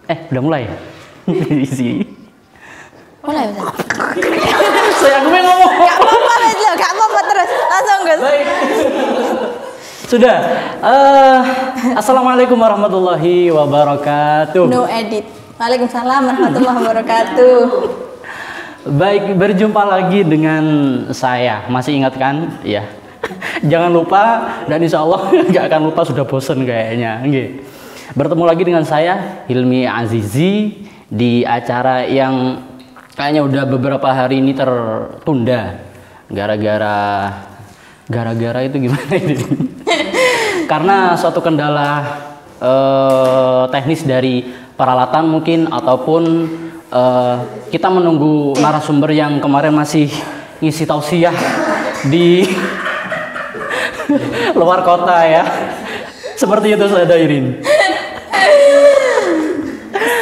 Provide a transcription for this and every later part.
Udah mulai ya? Isi. Mulai Ustaz. Saya gue ngomong. Gak apa-apa Mas lo, gak apa-apa terus. Langsung Gus. Baik. Sudah. Assalamualaikum warahmatullahi wabarakatuh. No edit. Waalaikumsalam warahmatullahi wabarakatuh. Baik, berjumpa lagi dengan saya. Masih ingat kan? Ya. Jangan lupa, dan insya Allah nggak akan lupa, sudah bosen kayaknya. Nggih. Bertemu lagi dengan saya, Hilmi Azizi, di acara yang kayaknya udah beberapa hari ini tertunda. Gara-gara itu gimana itu? Karena suatu kendala teknis dari peralatan mungkin, ataupun kita menunggu narasumber yang kemarin masih ngisi tausiah di luar kota ya. Seperti itu saya Irin.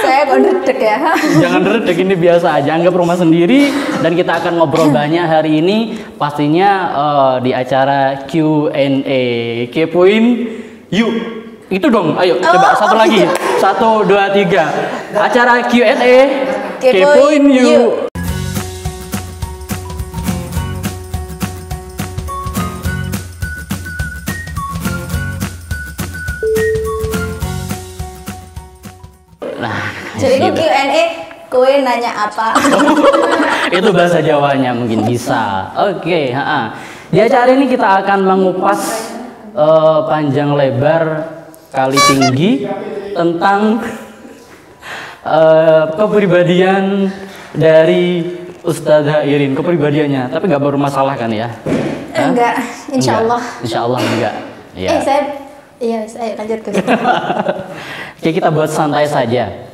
Saya kok dedek ya. Jangan dedek, ini biasa aja, anggap rumah sendiri. Dan kita akan ngobrol banyak hari ini, pastinya di acara Q&A. Kepoin yuk. Itu dong, ayo coba satu lagi. 1, 2, 3. Acara Q&A. Kepoin yuk. Jadi itu Q&A, kowe nanya apa? Itu bahasa Jawanya mungkin bisa. Oke, di acara ini kita akan mengupas panjang lebar kali tinggi tentang kepribadian dari Ustazah Irin, kepribadiannya. Tapi nggak bermasalah kan ya? Enggak, insya Allah. Insya Allah enggak. Ya. Saya lanjut ke Oke, kita buat santai saja.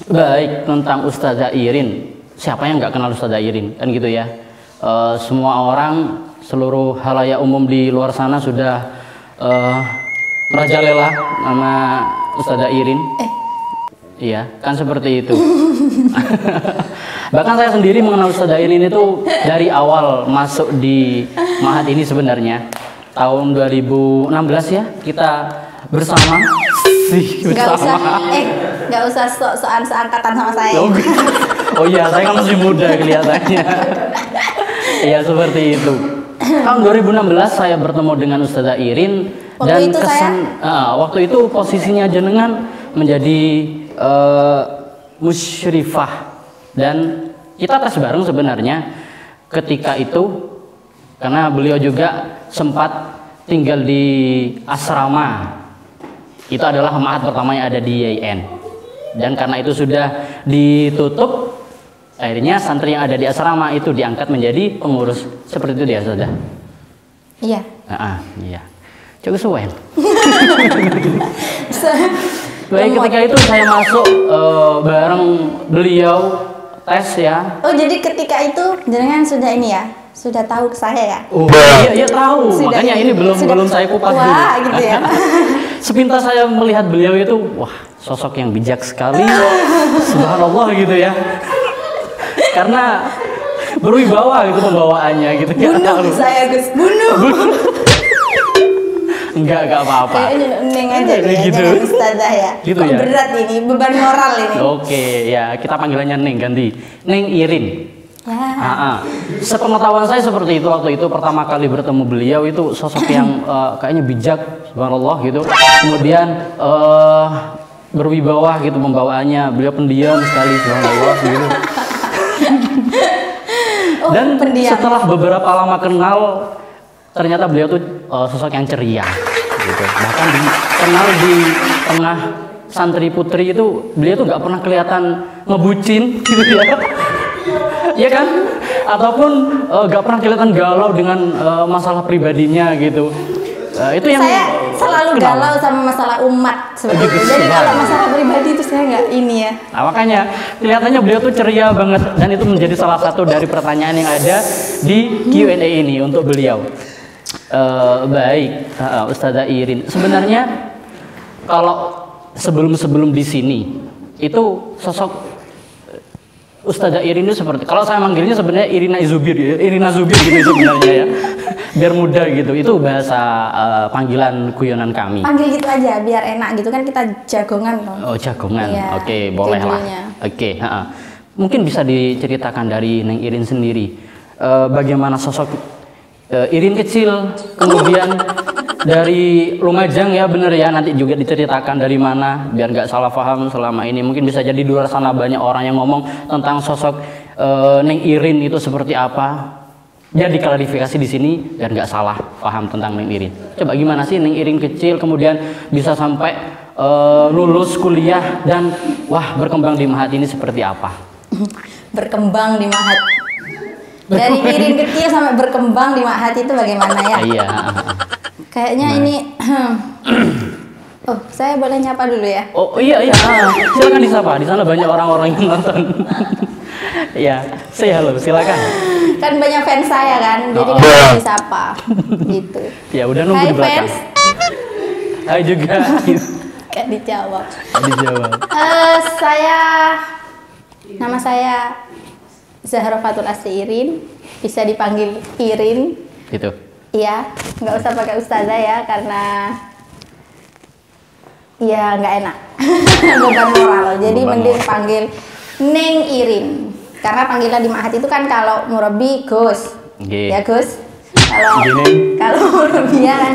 Baik, tentang Ustazah Irin. Siapa yang nggak kenal Ustazah Irin? Kan gitu ya. Semua orang, seluruh halayak umum di luar sana sudah merajalela nama Ustazah Irin. Iya, kan seperti itu. Bahkan saya sendiri mengenal Ustazah Irin itu dari awal masuk di Mahat ini sebenarnya. Tahun 2016 ya, kita bersama. Nggak usah sok-sokan seangkatan sama saya. Oh iya, saya kan masih muda kelihatannya. Iya, seperti itu. Tahun 2016 saya bertemu dengan Ustazah Irin. Dan waktu itu posisinya jenengan menjadi musyrifah. Dan kita tes bareng sebenarnya ketika itu, karena beliau juga sempat tinggal di asrama. Itu adalah Mahat pertama yang ada di YIN. Dan karena itu sudah ditutup, akhirnya santri yang ada di asrama itu diangkat menjadi pengurus. Seperti itu dia, Ustazah. Iya. Iya. Cukup suwen. Baik, ketika itu saya masuk bareng beliau tes ya. Oh, jadi ketika itu jenengan sudah ini ya? Sudah tahu saya ya? Oh iya tahu. Sudah, makanya ini belum saya kupas dulu. Wah, gitu ya. Sepintas saya melihat beliau itu, wah, sosok yang bijak sekali. Subhanallah gitu ya. Karena berwibawa gitu pembawaannya gitu. Bunuh saya, Gus. Bunuh. Enggak apa-apa. Kayaknya Neng aja ya, gitu. jangan Ustazah ya. Gitu kok ya? Berat ini, beban moral ini. Oke, ya kita panggilannya Neng, ganti. Neng Irin. Ya. Sepengetahuan saya seperti itu, waktu itu pertama kali bertemu beliau itu sosok yang kayaknya bijak, subhanallah gitu. Kemudian berwibawa gitu pembawaannya, beliau pendiam sekali, subhanallah gitu. Dan setelah beberapa lama kenal, ternyata beliau tuh sosok yang ceria gitu. Bahkan dikenal di tengah santri putri itu, beliau tuh nggak pernah kelihatan ngebucin gitu ya. Iya kan? Ataupun gak pernah kelihatan galau dengan masalah pribadinya gitu. Itu yang saya selalu galau sama masalah umat sebenarnya. Jadi kalau masalah pribadi itu saya nggak ini ya. Nah, makanya kelihatannya beliau tuh ceria banget, dan itu menjadi salah satu dari pertanyaan yang ada di Q&A ini untuk beliau. Baik, Ustazah Irin. Sebenarnya kalau sebelum di sini itu sosok Ustazah Irin itu seperti, kalau saya manggilnya sebenarnya Irina Zubir gitu sebenarnya ya. biar mudah gitu. Itu bahasa panggilan guyonan kami. Panggil gitu aja biar enak gitu kan, kita jagongan dong. Oh, jagongan. Iya, Oke, boleh lah. judulnya. Oke, mungkin bisa diceritakan dari Neng Irin sendiri. Bagaimana sosok Irin kecil, kemudian dari Lumajang ya, bener ya, nanti juga diceritakan dari mana biar nggak salah paham selama ini. Mungkin bisa jadi di luar sana banyak orang yang ngomong tentang sosok Neng Irin itu seperti apa. Biar diklarifikasi di sini biar nggak salah paham tentang Neng Irin. Coba gimana sih Neng Irin kecil kemudian bisa sampai lulus kuliah dan wah berkembang di Mahat ini seperti apa? Berkembang di Mahat. Dari Irin kecil sampai berkembang di Mahat itu bagaimana ya? Iya. Kayaknya ini oh, saya boleh nyapa dulu ya? Oh iya, silakan disapa. Di sana banyak orang-orang yang nonton. Ya, say halo, silakan. Kan banyak fans saya kan, jadi nggak bisa disapa gitu. Ya udah nunggu Hai di belakang. fans. Hai juga. Gak dijawab. Dijawab. Nama saya Zahra Fatul Asri Irin, bisa dipanggil Irin. Gitu. Iya, nggak usah pakai ustazah ya, karena ya nggak enak. Beban moral. Jadi Beban mending moral. panggil Neng Irin. Karena panggilan di Mahat itu kan kalau murabi Gus. Oke. Ya Gus. Kalau Gini. kalau murabinya kan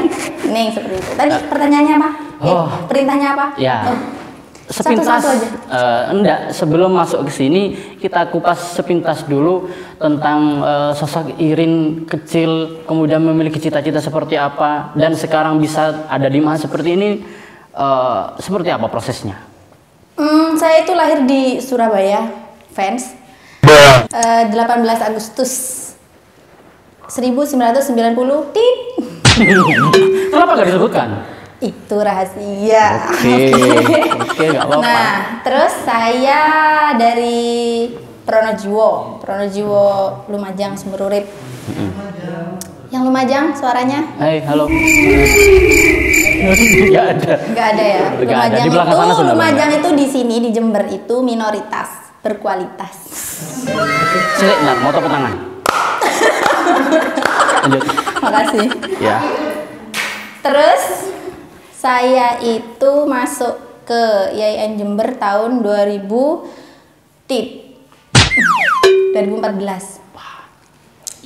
Neng seperti itu. Tadi pertanyaannya apa? Oh. Perintahnya apa? Ya. Oh. Sepintas Satu-satu aja. enggak, sebelum masuk ke sini kita kupas sepintas dulu tentang sosok Irin kecil kemudian memiliki cita-cita seperti apa dan sekarang bisa ada di Mahat seperti ini, seperti apa prosesnya? Saya itu lahir di Surabaya, fans. 18 Agustus 1990. Tit. Kenapa gak disebutkan? Itu rahasia. Oke, nggak apa-apa. Nah, terus saya dari Pronojiwo Lumajang Semerurip. Yang Lumajang suaranya? Hai, halo. Nggak ada. Nggak ada ya. Nggak ada. Di Lumajang belakang sana itu, sudah Lumajang itu di sini di Jember itu minoritas berkualitas. Silek, nggak mau tepuk tangan. Lanjut. Makasih. Ya. Terus saya itu masuk ke YIN Jember tahun 2000 tit 2014.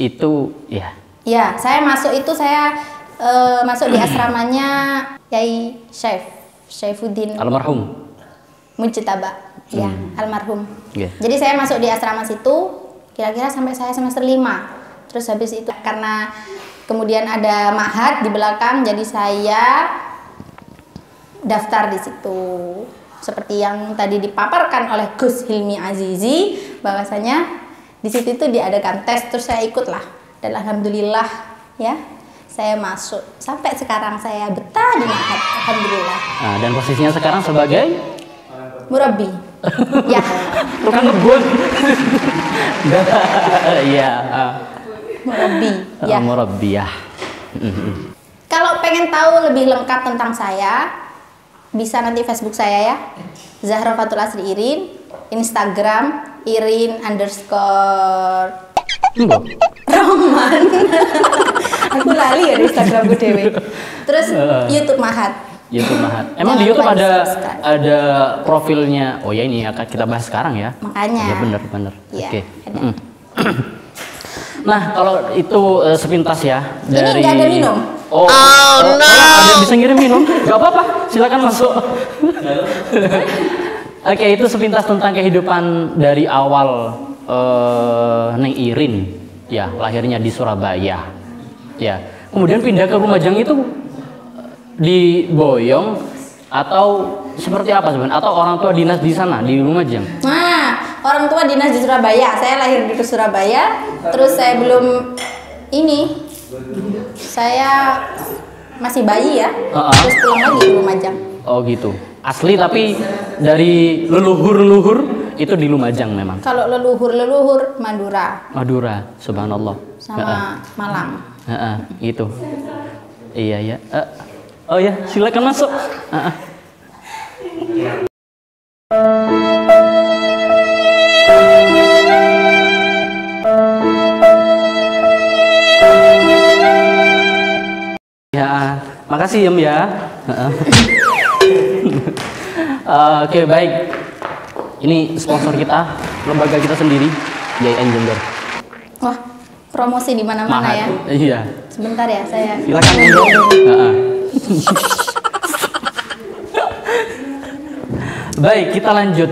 Itu ya. Ya, saya masuk itu masuk di asramanya Yai Syaifuddin Almarhum. Mujtaba. Ya, almarhum. Iya. Jadi saya masuk di asrama situ kira-kira sampai saya semester 5. Terus habis itu karena kemudian ada Mahat di belakang, jadi saya daftar di situ. Seperti yang tadi dipaparkan oleh Gus Hilmi Azizi, bahwasanya di situ itu diadakan tes, terus saya ikutlah. Dan alhamdulillah ya, saya masuk. Sampai sekarang saya betah di Mahat, alhamdulillah. Nah, dan posisinya sekarang sebagai Murabi. Ya. tukang kebun. Iya. Murabi. Ya. Murabbiyah. Kalau pengen tahu lebih lengkap tentang saya, bisa nanti Facebook saya ya, Zahra Fatul Asri Irin, Instagram Irin _ Roman. Aku lali ya di Instagramku dewe. Terus YouTube Mahat. YouTube Mahat. Emang Jangan di YouTube lupa ada di-subscribe. ada profilnya. Oh ya, ini akan kita bahas sekarang ya. Makanya. Ya benar. Iya, Oke. ada. Nah, kalau itu sepintas ya dari. Ini nggak ada minum. Oh, no. Ada yang bisa ngirim minum? Gak apa-apa, silakan masuk. Oke, itu sepintas tentang kehidupan dari awal Neng Irin, ya lahirnya di Surabaya, ya. Kemudian pindah ke Lumajang itu diboyong atau seperti apa sebenarnya? Atau orang tua dinas di sana di Lumajang? Nah, orang tua dinas di Surabaya. Saya lahir di Surabaya, terus saya belum ini. Saya masih bayi ya, terus pulang lagi ke Lumajang. Oh gitu. Asli tapi dari leluhur itu di Lumajang memang. Kalau leluhur Madura Madura, subhanallah. sama Malang. Gitu. Iya ya. Oh ya, silakan masuk. kasih ya. Oke, baik. Ini sponsor kita, lembaga kita sendiri, YN Jember. Wah, promosi di mana-mana ya. Iya. Sebentar ya, saya. Silakan endorse. Baik, kita lanjut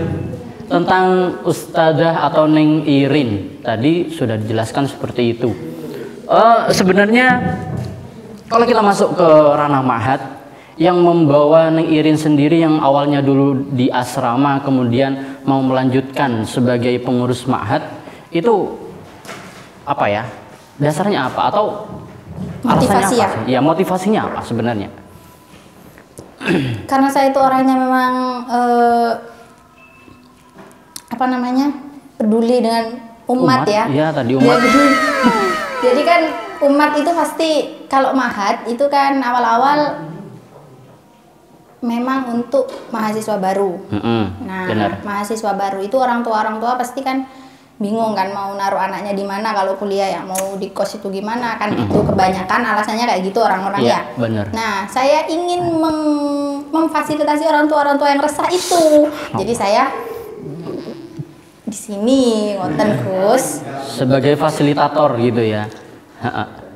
tentang Ustadzah atau Neng Irin. Tadi sudah dijelaskan seperti itu. Sebenarnya kalau kita masuk ke ranah mahat, yang membawa Neng Irin sendiri yang awalnya dulu di asrama kemudian mau melanjutkan sebagai pengurus mahat, itu apa ya? Dasarnya apa atau Motivasi alasannya apa? Ya, motivasinya apa sebenarnya? Karena saya itu orangnya memang apa namanya, peduli dengan umat ya. Iya, tadi umat. Jadi kan umat itu pasti kalau mahat itu kan awal-awal memang untuk mahasiswa baru. Nah, benar. mahasiswa baru itu orang tua pasti kan bingung kan mau naruh anaknya di mana kalau kuliah ya, mau di kos itu gimana kan, itu kebanyakan alasannya kayak gitu orang-orang ya. Benar. Nah, saya ingin memfasilitasi orang tua yang resah itu. Jadi saya di sini wonten Gus sebagai fasilitator gitu ya.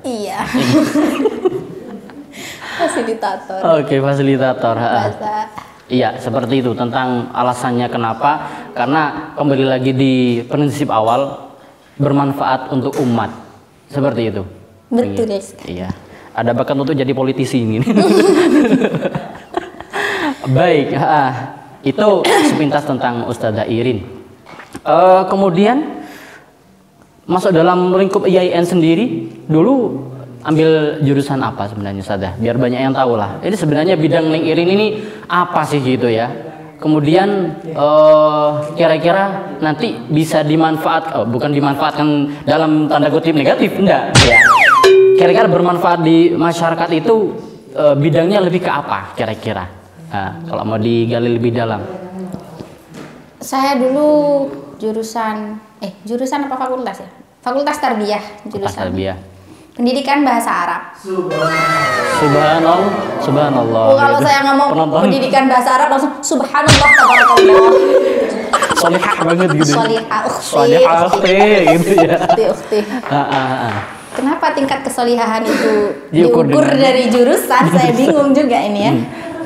Iya. Fasilitator. Oke, fasilitator. Bahasa. Iya, seperti itu. Tentang alasannya kenapa? Karena kembali lagi di prinsip awal, bermanfaat untuk umat. Seperti itu. Betul. Iya. Ada bakat untuk jadi politisi ini. Baik, itu sepintas tentang Ustadzah Irin. Kemudian masuk dalam lingkup IAIN sendiri, dulu ambil jurusan apa sebenarnya Ustadzah? Biar banyak yang tahu lah. Ini sebenarnya bidang Neng Irin ini apa sih gitu ya? Kemudian kira-kira nanti bisa bukan dimanfaatkan dalam tanda kutip negatif, enggak ya? Kira-kira bermanfaat di masyarakat itu bidangnya lebih ke apa kira-kira? Nah, kalau mau digali lebih dalam. Saya dulu jurusan apa fakultas ya? Fakultas Tarbiyah jurusan. Tarbiyah. Pendidikan bahasa Arab. Subhanallah. Oh, kalau saya ngomong pendidikan bahasa Arab langsung subhanallah tabarakallah. Solihah banget gitu. Solihah ukhti gitu ya. Ukhti. Kenapa tingkat kesolihahan itu diukur dari jurusan? Saya bingung juga ini ya.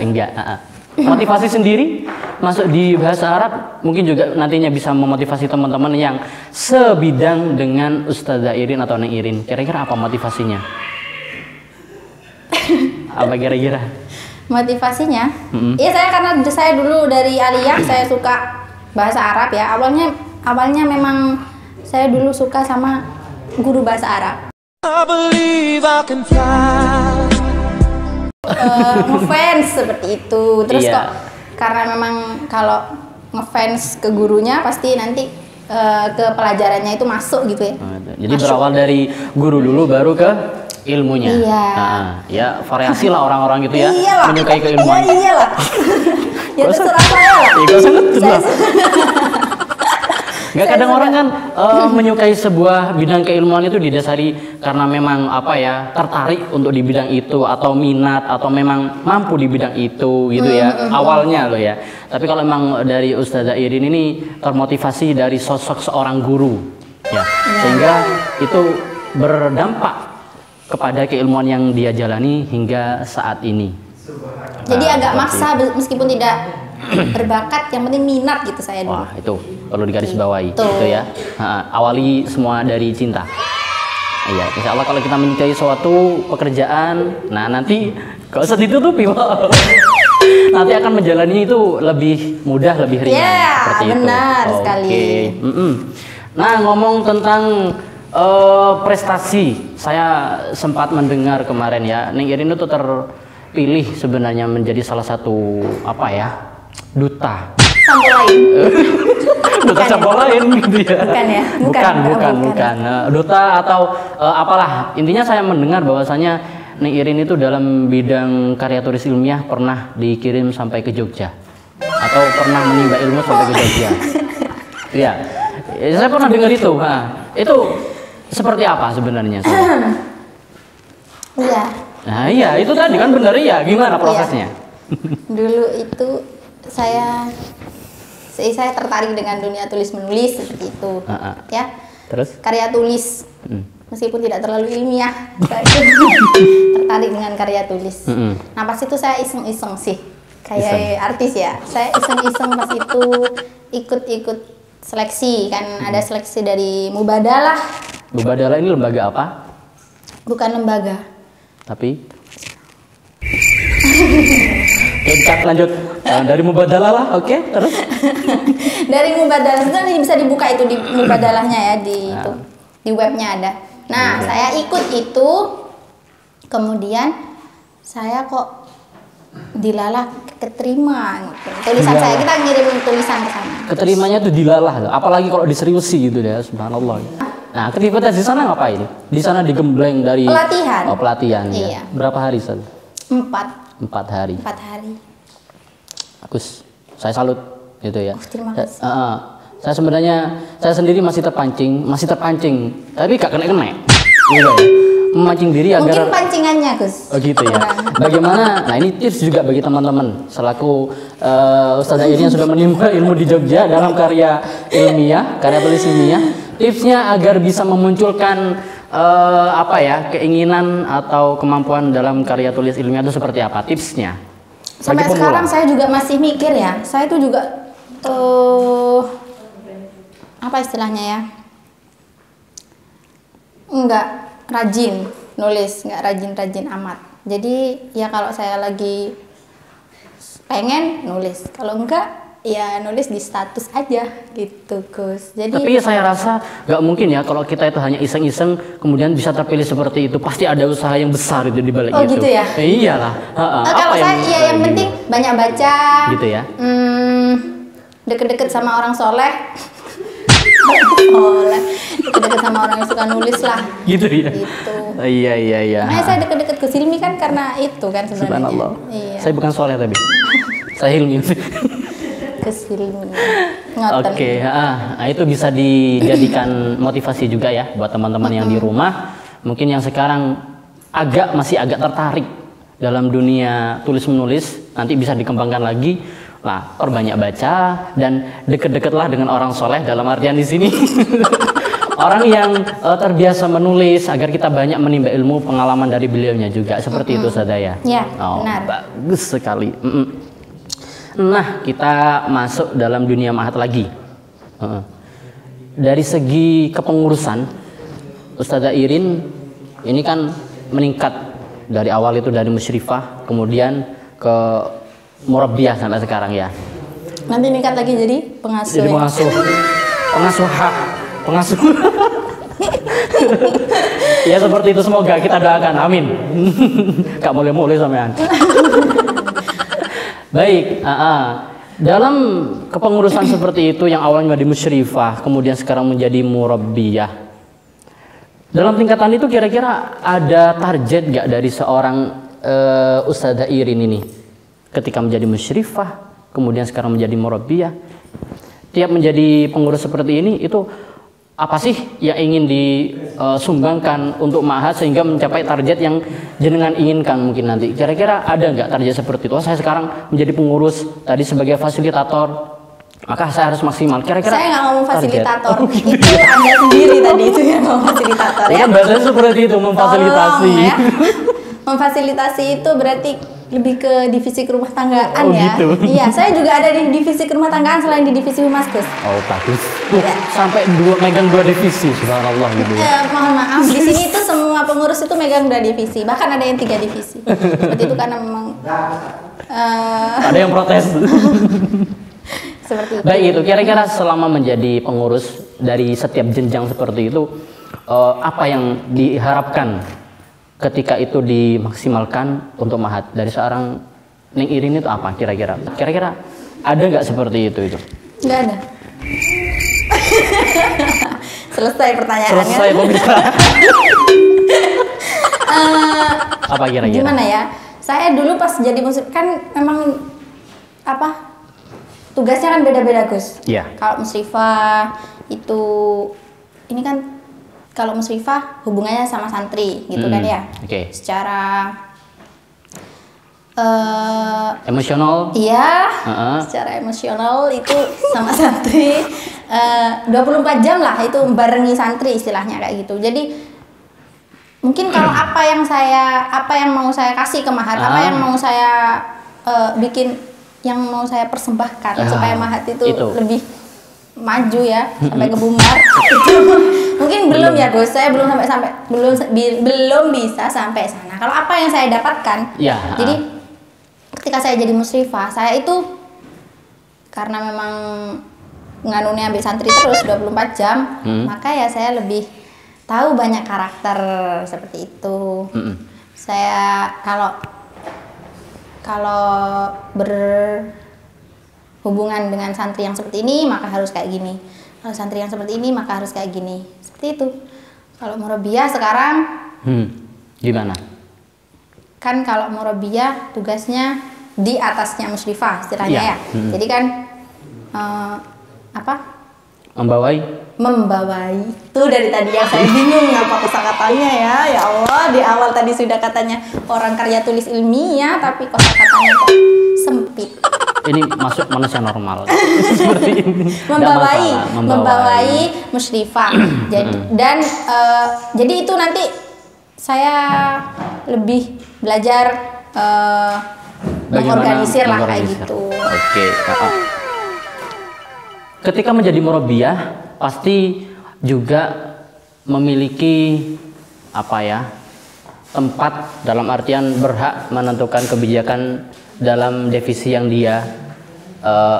Enggak. Motivasi sendiri masuk di bahasa Arab mungkin juga nantinya bisa memotivasi teman-teman yang sebidang dengan Ustadzah Irin atau Neng Irin. Kira-kira apa motivasinya? Apa kira-kira? Motivasinya? Iya, karena saya dulu dari aliyah saya suka bahasa Arab ya. Awalnya memang saya dulu suka sama guru bahasa Arab. I believe I can fly. Ngefans seperti itu. Terus kok karena memang kalau ngefans ke gurunya pasti nanti ke pelajarannya itu masuk gitu ya. Jadi berawal dari guru dulu baru ke ilmunya. Iya. Ya variasi lah orang-orang gitu ya. Iyalah. Menyukai keilmuan. Ya iyalah. Ya terserah saya lah. Nggak, kadang orang kan menyukai sebuah bidang keilmuan itu didasari karena memang tertarik untuk di bidang itu atau minat atau memang mampu di bidang itu gitu ya awalnya loh ya. Tapi kalau memang dari Ustadzah Irin ini termotivasi dari sosok seorang guru ya, sehingga itu berdampak kepada keilmuan yang dia jalani hingga saat ini. Jadi agak maksa meskipun tidak berbakat, yang penting minat gitu saya dulu. Wah, itu perlu digarisbawahi gitu ya. Awali semua dari cinta. Iya, insya Allah kalau kita menyukai suatu pekerjaan, nah nanti gak usah ditutupi, nanti akan menjalani itu lebih mudah, lebih ringan. Seperti benar itu. sekali. Nah, ngomong tentang prestasi, saya sempat mendengar kemarin ya, Neng Irin itu terpilih sebenarnya menjadi salah satu duta sampo lain. Duta sampo lain gitu ya. Bukan. Duta atau apalah. Intinya saya mendengar bahwasanya Neng Irin itu dalam bidang karya tulis ilmiah pernah dikirim sampai ke Jogja atau pernah menimba ilmu sampai ke Jogja. Iya. Saya pernah dengar itu. Itu seperti apa sebenarnya? Iya. Nah iya itu tadi kan bener ya, gimana prosesnya? Dulu itu saya tertarik dengan dunia tulis menulis seperti itu, ya. Terus? Karya tulis, meskipun tidak terlalu ilmiah, saya tertarik dengan karya tulis. Nah pas itu saya iseng-iseng sih, kayak artis ya. Saya iseng-iseng pas itu ikut seleksi, kan ada seleksi dari Mubadalah. Mubadalah ini lembaga apa? Bukan lembaga. Tapi? Oke, lanjut. Dari Mubadalah lah, oke, terus? Dari Mubadalah, sebenarnya bisa dibuka itu di Mubadalahnya ya, di webnya ada. Nah, saya ikut itu, kemudian saya kok dilalah keterima. Tulisan saya, kita ngirim tulisan ke sana. Keterimanya tuh dilalah, apalagi kalau diseriusi gitu ya, subhanallah. Nah, aktivitas di sana ngapain? Di sana digembleng dari pelatihan. Oh, pelatihan ya. Iya. Berapa hari, San? 4 hari. 4 hari. Bagus. Saya salut gitu ya. Terima kasih. Saya sebenarnya sendiri masih terpancing, tapi gak kena. Gitu ya. Memancing diri agar mungkin pancingannya, Gus. Oh gitu ya. Bagaimana? Nah, ini tips juga bagi teman-teman selaku Ustazah Irin yang sudah menimba ilmu di Jogja dalam karya tulis ilmiah. Tipsnya agar bisa memunculkan keinginan atau kemampuan dalam karya tulis ilmiah itu seperti apa? Tipsnya? Sampai sekarang saya juga masih mikir ya. Saya itu juga apa istilahnya ya? Enggak rajin nulis, enggak rajin-rajin amat. Jadi ya kalau saya lagi pengen nulis, kalau enggak ya nulis di status aja gitu, Gus. Jadi tapi saya rasa nggak mungkin ya kalau kita itu hanya iseng-iseng kemudian bisa terpilih seperti itu. Pasti ada usaha yang besar itu di balik itu. Oh gitu ya? Iyalah. Kalau saya yang penting banyak baca. Gitu ya? Deket-deket sama orang soleh. Deket-deket sama orang yang suka nulis lah. Gitu ya? Gitu. Iya. Nah, saya deket-deket ke Hilmi kan karena itu kan sebenarnya. Subhanallah. Iya. Saya bukan soleh tapi saya Hilmi. Oke, itu bisa dijadikan motivasi juga ya buat teman-teman yang di rumah, mungkin yang sekarang masih agak tertarik dalam dunia tulis menulis, nanti bisa dikembangkan lagi. Lah, perbanyak baca dan deket-deketlah dengan orang soleh dalam artian di sini orang yang terbiasa menulis agar kita banyak menimba ilmu pengalaman dari beliaunya juga seperti itu Sadaya. Ya, benar. Bagus sekali. Nah, kita masuk dalam dunia mahat lagi. Dari segi kepengurusan, Ustazah Irin ini kan meningkat dari awal itu dari musyrifah, kemudian ke murabbiyah sampai sekarang ya. Nanti meningkat lagi jadi pengasuh. Jadi pengasuh. Ya seperti itu, semoga kita doakan, amin. Gak boleh sampean. Baik, dalam kepengurusan seperti itu yang awalnya di musyrifah, kemudian sekarang menjadi murabbiyah. Dalam tingkatan itu kira-kira ada target gak dari seorang Ustazah Irin ini? Ketika menjadi musyrifah, kemudian sekarang menjadi murabbiyah. Tiap menjadi pengurus seperti ini, itu apa sih yang ingin disumbangkan untuk ma'had sehingga mencapai target yang jenengan inginkan mungkin nanti? Kira-kira ada nggak target seperti itu? Saya sekarang menjadi pengurus, tadi sebagai fasilitator, maka saya harus maksimal. Kira-kira saya nggak ngomong fasilitator, gitu. Itu Anda sendiri tadi itu yang ngomong fasilitator ya. Kan bahasanya seperti itu, memfasilitasi. Tolong, ya. Memfasilitasi itu berarti lebih ke divisi kerumah tanggaan ya. Gitu. Iya, saya juga ada di divisi kerumah tanggaan selain di divisi humas, Gus. Oh, bagus. Sampai megang 2 divisi, subhanallah gitu ya. Mohon maaf, di sini itu semua pengurus itu megang 2 divisi, bahkan ada yang 3 divisi. Seperti itu karena memang ada yang protes. Seperti itu. Baik, itu kira-kira selama menjadi pengurus dari setiap jenjang seperti itu, apa yang diharapkan ketika itu dimaksimalkan untuk ma'had dari seorang Neng Irin itu apa kira-kira? Kira-kira ada nggak seperti itu? Nggak ada. Selesai pertanyaannya. Selesai pemirsa. Apa kira-kira? Gimana ya? Saya dulu pas jadi muslim kan memang tugasnya kan beda-beda, Gus. Iya. Kalau musyrifah itu ini kan kalau musyrifah hubungannya sama santri gitu kan ya. Okay. Secara Emosional? Iya, Heeh. secara emosional itu sama santri 24 jam lah itu barengi santri istilahnya kayak gitu. Jadi mungkin kalau apa yang mau saya kasih ke Mahat, apa yang mau saya bikin, yang mau saya persembahkan supaya Mahat itu lebih maju ya sampai ke Bumbar itu mungkin belum ya Gus, saya belum bisa sampai sana. Kalau apa yang saya dapatkan, jadi ketika saya jadi musyrifah, saya itu karena memang nganunya ambil santri terus 24 jam, maka ya saya lebih tahu banyak karakter seperti itu. Saya kalau berhubungan dengan santri yang seperti ini maka harus kayak gini. Kalau santri yang seperti ini maka harus kayak gini. Seperti itu. Kalau murabiyah sekarang gimana? Kan kalau murabiyah tugasnya di atasnya musyrifah istilahnya ya. Jadi kan membawai itu dari tadi yang saya bingung apa kosakatanya ya Allah, di awal tadi sudah katanya orang karya tulis ilmiah tapi kosakatanya kok sempit. Ini masuk manusia normal seperti ini. membawai musyrifah. Jadi itu nanti saya lebih belajar mengorganisir lah kayak gitu. Oke. Ketika menjadi murabiyah pasti juga memiliki tempat, dalam artian berhak menentukan kebijakan dalam divisi yang dia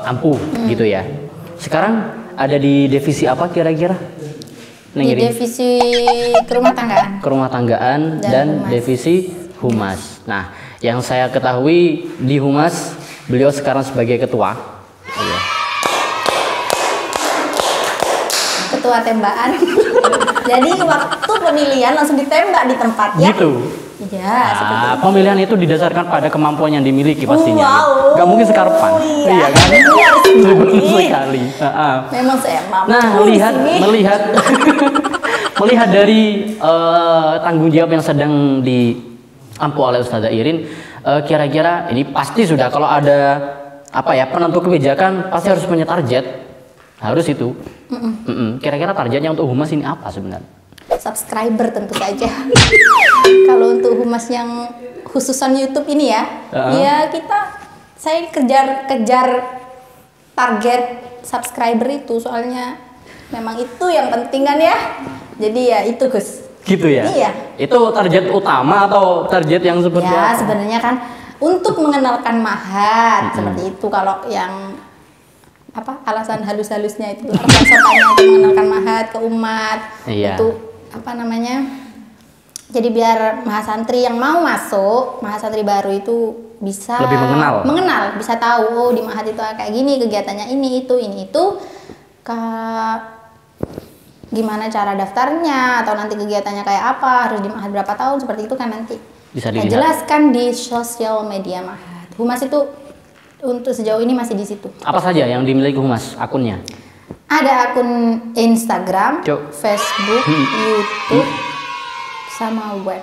ampuh gitu ya. Sekarang ada di divisi apa kira-kira? Di divisi kerumah tanggaan dan divisi humas. Nah, yang saya ketahui di humas beliau sekarang sebagai ketua. Ketua tembakan. Jadi waktu pemilihan langsung ditembak di tempat ya. Gitu. Iya, pemilihan itu didasarkan pada kemampuan yang dimiliki pastinya. Wow. Gak mungkin sekarpan. Iya kan? Sekali. Memang saya mampu. Nah, melihat dari tanggung jawab yang sedang diampu oleh Ustazah Irin, kira-kira ini pasti sudah kalau ada penentu kebijakan pasti harus punya target. Harus itu. Kira-kira targetnya untuk humas ini apa sebenarnya? Subscriber tentu saja. Kalau untuk humas yang khususan YouTube ini ya, saya kejar target subscriber itu, soalnya memang itu yang penting kan ya. Jadi ya itu Gus. Gitu ya? Iya. Itu target utama atau target yang seperti apa? Ya sebenarnya kan untuk mengenalkan Mahat seperti itu. Kalau yang alasan halus-halusnya itu, alasan sopanya untuk mengenalkan Mahat ke umat. Iya. Itu jadi biar mahasantri yang mau masuk, mahasantri baru itu bisa lebih mengenal, bisa tahu di Mahat itu kayak gini, kegiatannya ini itu gimana cara daftarnya, atau nanti kegiatannya kayak apa, harus di Mahat berapa tahun, seperti itu kan nanti bisa jelaskan di sosial media Mahat. Humas itu untuk sejauh ini masih di situ. Apa saja yang dimiliki humas akunnya? Ada akun Instagram, Facebook, YouTube, sama web.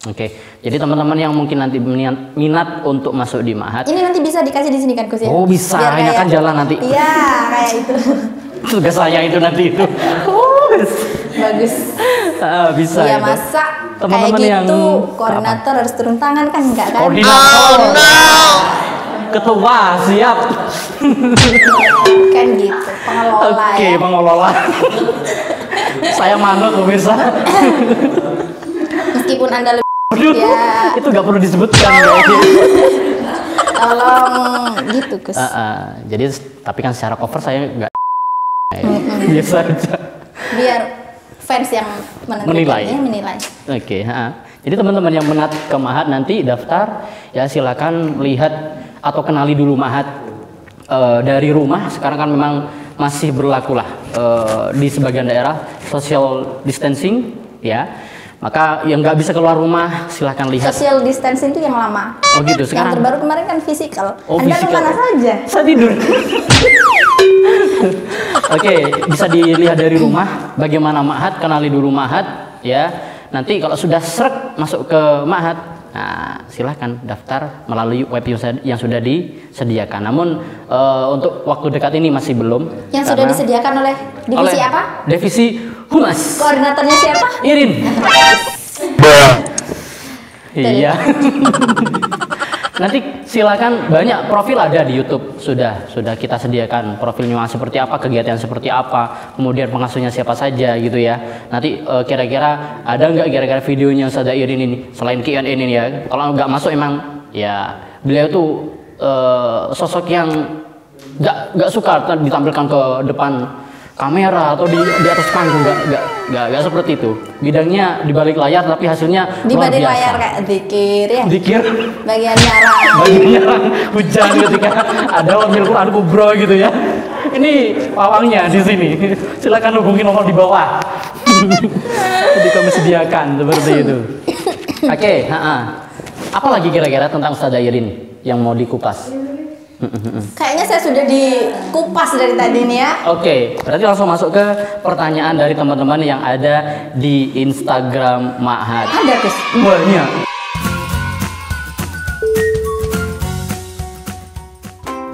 Oke. Jadi teman-teman yang mungkin nanti minat untuk masuk di Mahat. Ini nanti bisa dikasih di sini kan Gus ya? Oh bisa, ini akan jalan nanti. Iya, kayak itu. Tugas saya itu nanti itu. Bagus. Bisa. Iya masa teman-teman kayak gitu koordinator harus turun tangan kan enggak kan? Koordinator. Ketua siap. Kan gitu, pengelola. Oke, pengelola. Saya manut pemirsa. Meskipun Anda lebih itu nggak perlu disebutkan tolong gitu Gus. Jadi tapi kan secara cover saya nggak biasa aja. Biar fans yang menilai. Oke. Jadi teman-teman yang minat ke Mahat nanti daftar ya, silakan lihat atau kenali dulu Mahat dari rumah. Sekarang kan memang masih berlaku lah di sebagian daerah social distancing ya. Maka yang nggak bisa keluar rumah silahkan lihat. Social distancing itu yang lama. Oh gitu. Sekarang yang terbaru kemarin kan physical. Anda kemana saja? Saya tidur. Oke, bisa dilihat dari rumah bagaimana Mahat, kenali dulu Mahat ya. Nanti kalau sudah srek masuk ke Mahat, Nah, silahkan daftar melalui web yang sudah disediakan. Namun untuk waktu dekat ini masih belum. Yang sudah disediakan oleh divisi apa? Divisi Humas. Koordinatornya siapa? Irin. Iya. Nanti silakan, banyak profil ada di YouTube, sudah kita sediakan profilnya seperti apa, kegiatan seperti apa, kemudian pengasuhnya siapa saja gitu ya. Nanti kira-kira ada nggak kira-kira videonya Ustazah Irin ini selain Q&A ini ya. Kalau nggak masuk emang ya beliau tuh sosok yang nggak suka ditampilkan ke depan kamera atau di atas panggung, nggak seperti itu. Bidangnya di balik layar tapi hasilnya di luar balik biasa. layar kayak zikir ya. Zikir. Bagian nyarang. Bagian nyarang hujan ketika ada wakil Quran kubro gitu ya. Ini pawangnya di sini. Silakan hubungi nomor di bawah. Jadi kami sediakan seperti itu. Oke, apa lagi kira-kira tentang Ustazah Irin yang mau dikupas? Kayaknya saya sudah dikupas dari tadi nih ya. Oke, berarti langsung masuk ke pertanyaan dari teman-teman yang ada di Instagram Ma'had. Ada Gus. Banyak.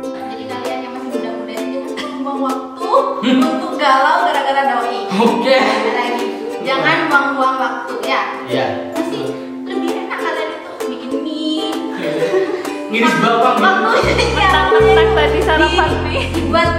Jadi kalian yang masih muda-muda ini jangan buang waktu untuk galau gara-gara doi. Oke. Lagi. Jangan buang-buang waktu ya. Iya. Masih lebih enak kalian itu bikin mie. Ngiris bawang. Waktunya Mentang-mentang tadi sarapan nih. buat